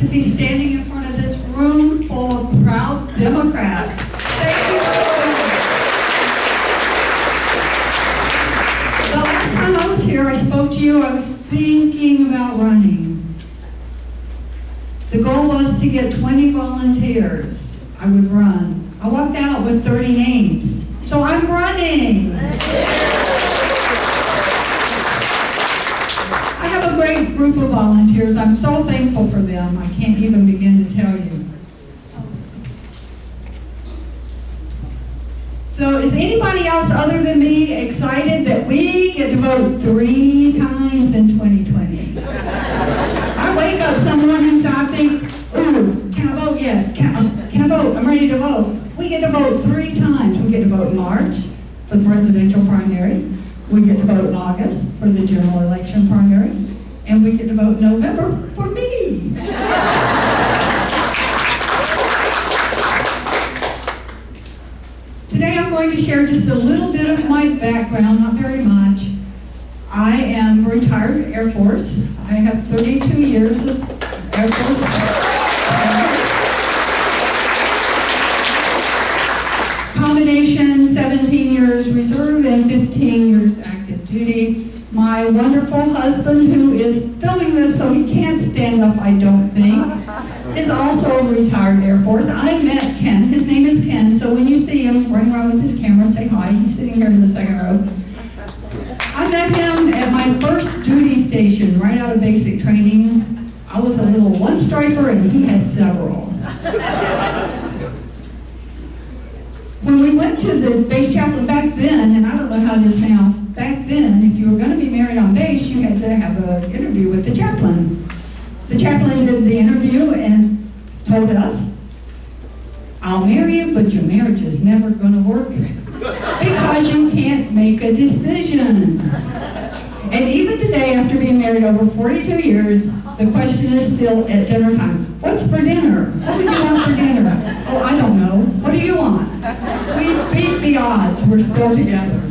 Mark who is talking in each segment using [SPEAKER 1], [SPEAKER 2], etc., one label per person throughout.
[SPEAKER 1] to be standing in front of this room full of proud Democrats. Thank you so much. The last time I was here, I spoke to you, I was thinking about running. The goal was to get 20 volunteers. I would run. I walked out with 30 names. So I'm running. I have a great group of volunteers. I'm so thankful for them. I can't even begin to tell you. So is anybody else other than me excited that we get to vote 3 times in 2020? I wake up some mornings and I think, ooh, can I vote yet? Can I vote? I'm ready to vote. We get to vote 3 times. We get to vote in March for the presidential primary. We get to vote in August for the general election primary. And we get to vote in November for me. Today I'm going to share just a little bit of my background, not very much. I am retired Air Force. I have 32 years of Air Force. Combination, 17 years reserve and 15 years active duty. My wonderful husband, who is filming this so he can't stand up, I don't think, is also a retired Air Force. I met Ken. His name is Ken, so when you see him running around with his camera, say hi. He's sitting here in the second row. I met him at my first duty station right out of basic training. I was a little one-striper and he had several. When we went to the base chaplain back then, and I don't know how it is now, back then, if you were going to be married on base, you had to have an interview with the chaplain. The chaplain did the interview and told us, I'll marry you, but your marriage is never going to work because you can't make a decision. And even today, after being married over 42 years, the question is still at dinner time. What's for dinner? What do you want for dinner? Oh, I don't know. What do you want? We beat the odds. We're still together.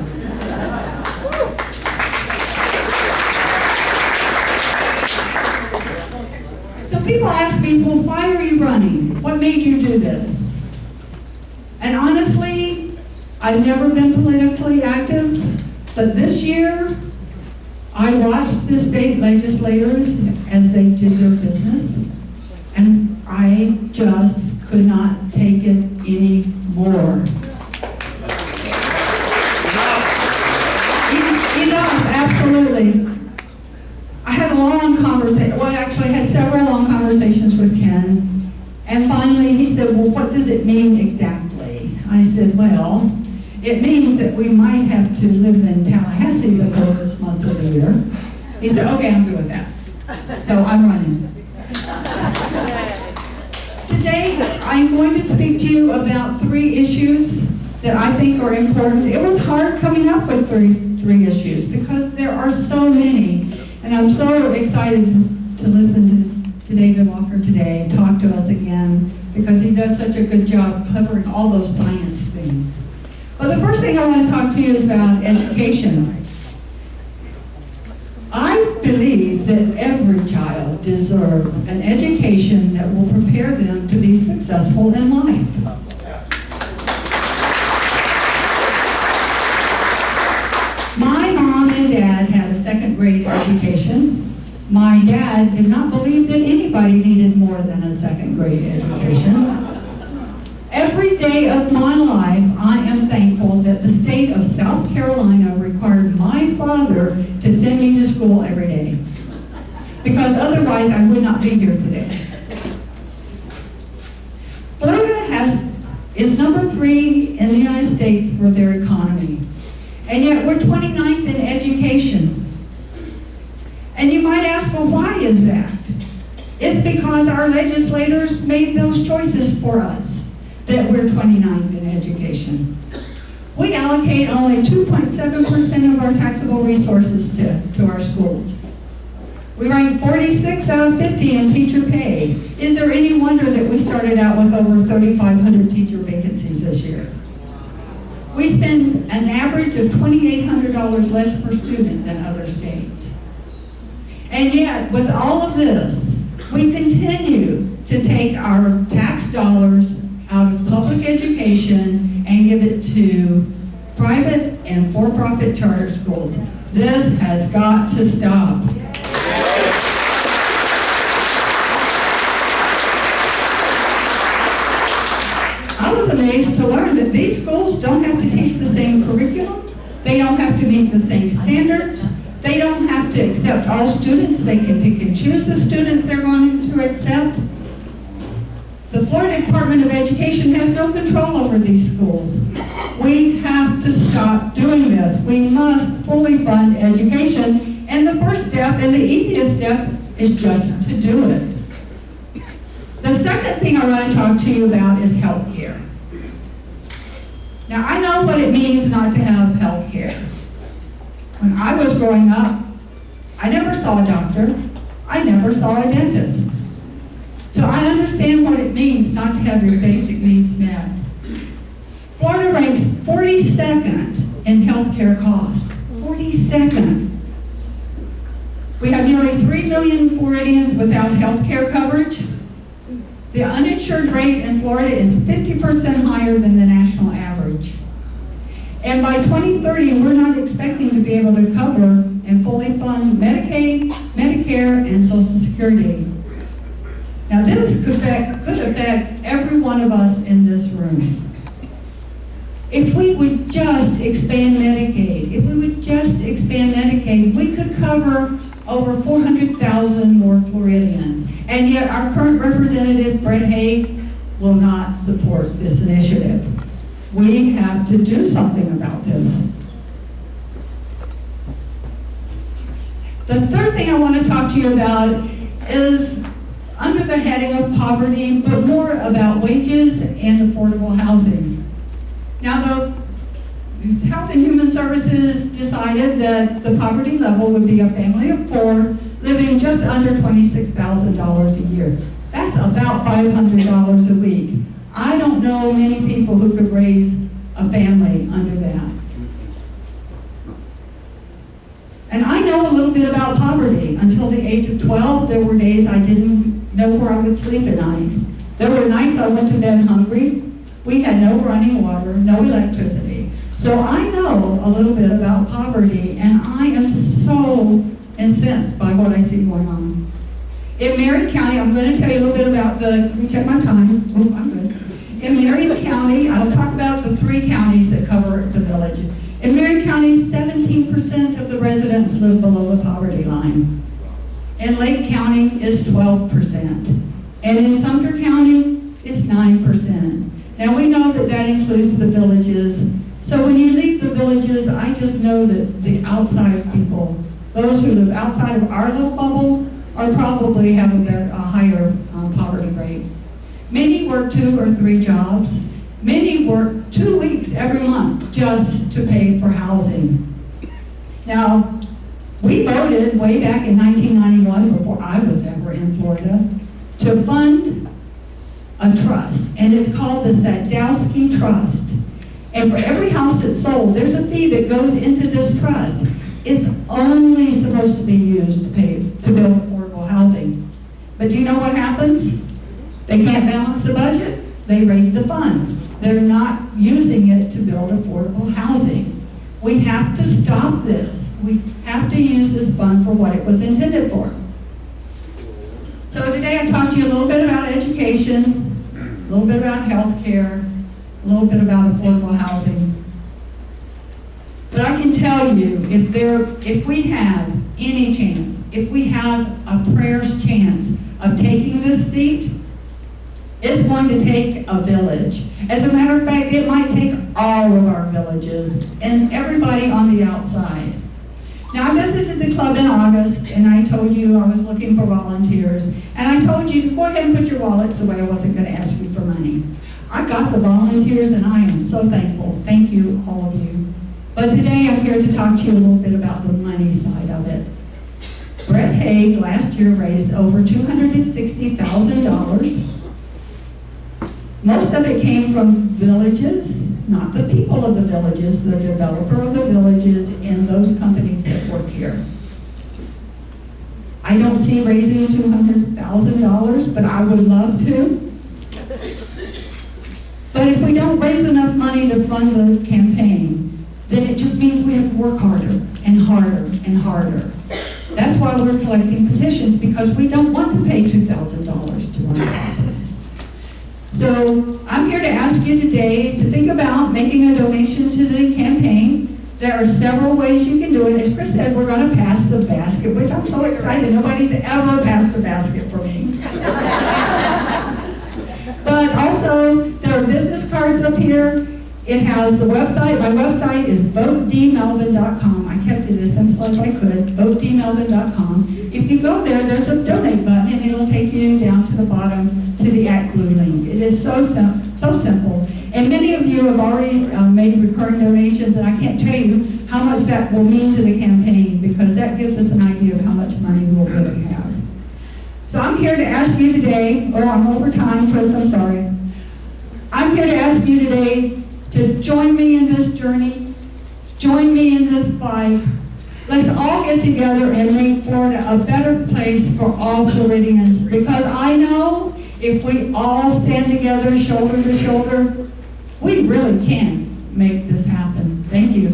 [SPEAKER 1] So people ask me, well, why are you running? What made you do this? And honestly, I've never been politically active, but this year, I watched the state legislators as they did their business, and I just could not take it anymore. Enough, absolutely. I had a long conversation, well, actually I had several long conversations with Ken, and finally he said, well, what does it mean exactly? I said, well, it means that we might have to live in Tallahassee the first month of the year. He said, okay, I'm good with that. So I'm running. Today, I'm going to speak to you about 3 issues that I think are important. It was hard coming up with three issues because there are so many. And I'm so excited to listen to David Walker today and talk to us again because he does such a good job covering all those science things. But the first thing I want to talk to you is about education. I believe that every child deserves an education that will prepare them to be successful in life. My mom and dad had a second-grade education. My dad did not believe that anybody needed more than a second-grade education. Every day of my life, I am thankful that the state of South Carolina required my father to send me to school every day, because otherwise I would not be here today. Florida is number 3 in the United States for their economy, and yet we're 29th in education. And you might ask, well, why is that? It's because our legislators made those choices for us, that we're 29th in education. We allocate only 2.7% of our taxable resources to our schools. We rank 46 out of 50 in teacher pay. Is there any wonder that we started out with over 3,500 teacher vacancies this year? We spend an average of $2,800 less per student than other states. And yet, with all of this, We continue to take our tax dollars out of public education and give it to private and for-profit charter schools. This has got to stop. I was amazed to learn that these schools don't have to teach the same curriculum. They don't have to meet the same standards. They don't have to accept all students. They can pick and choose the students they're going to accept. The Florida Department of Education has no control over these schools. We have to stop doing this. We must fully fund education. And the first step and the easiest step is just to do it. The second thing I want to talk to you about is health care. Now, I know what it means not to have health care. When I was growing up, I never saw a doctor. I never saw a dentist. So I understand what it means not to have your basic needs met. Florida ranks 42nd in healthcare costs. 42nd. We have nearly 3 million Floridians without healthcare coverage. The uninsured rate in Florida is 50% higher than the national average. And by 2030, we're not expecting to be able to cover and fully fund Medicaid, Medicare, and Social Security. Now this could affect every one of us in this room. If we would just expand Medicaid, we could cover over 400,000 more Floridians. And yet our current representative, Brett Haig, will not support this initiative. We have to do something about this. The third thing I want to talk to you about is under the heading of poverty, but more about wages and affordable housing. Now, the Health and Human Services decided that the poverty level would be a family of 4 living just under $26,000 a year. That's about $500 a week. I don't know many people who could raise a family under that. And I know a little bit about poverty. Until the age of 12, there were days I didn't know where I would sleep at night. There were nights I went to bed hungry. We had no running water, no electricity. So I know a little bit about poverty, and I am so incensed by what I see going on. In Marion County, I'm going to tell you a little bit about let me check my time. Oh, I'm good. In Marion County, I'll talk about the 3 counties that cover the village. In Marion County, 17% of the residents live below the poverty line. In Lake County, it's 12%. And in Sumter County, it's 9%. Now we know that that includes the villages. So when you leave the villages, I just know that the outside people, those who live outside of our little bubble, are probably have a higher poverty rate. Many work 2 or 3 jobs. Many work 2 weeks every month just to pay for housing. Now, we voted way back in 1991, before I was ever in Florida, to fund a trust, and it's called the Sadowski Trust. And for every house that's sold, there's a fee that goes into this trust. It's only supposed to be used to build affordable housing. But do you know what happens? They can't balance the budget, they raid the fund. They're not using it to build affordable housing. We have to stop this. We have to use this fund for what it was intended for. So today I talked to you a little bit about education, a little bit about health care, a little bit about affordable housing. But I can tell you, if we have any chance, if we have a prayer's chance of taking this seat, it's going to take a village. As a matter of fact, it might take all of our villages and everybody on the outside. Now, I visited the club in August, and I told you I was looking for volunteers. And I told you to go ahead and put your wallets away. I wasn't going to ask you for money. I got the volunteers, and I am so thankful. Thank you, all of you. But today I'm here to talk to you a little bit about the money side of it. Brett Haig last year raised over $260,000. Most of it came from villages, not the people of the villages, the developer of the villages and those companies that work here. I don't see raising $200,000, but I would love to. But if we don't raise enough money to fund the campaign, then it just means we have to work harder and harder and harder. That's why we're collecting petitions, because we don't want to pay $2,000 to run the office. So I'm here to ask you today to think about making a donation to the campaign. There are several ways you can do it. As Chris said, we're going to pass the basket, which I'm so excited. Nobody's ever passed the basket for me. But also, there are business cards up here. It has the website. My website is votedeemelvin.com. I kept it as simple as I could, votedeemelvin.com. If you go there, there's a donate button, and it'll take you down to the bottom to the ActBlue link. It is so simple. And many of you have already made recurring donations, and I can't tell you how much that will mean to the campaign, because that gives us an idea of how much money we'll really have. So I'm here to ask you today, I'm over time, Chris, I'm sorry. I'm here to ask you today to join me in this journey, join me in this fight. Let's all get together and make Florida a better place for all Floridians, because I know if we all stand together, shoulder to shoulder, we really can make this happen. Thank you.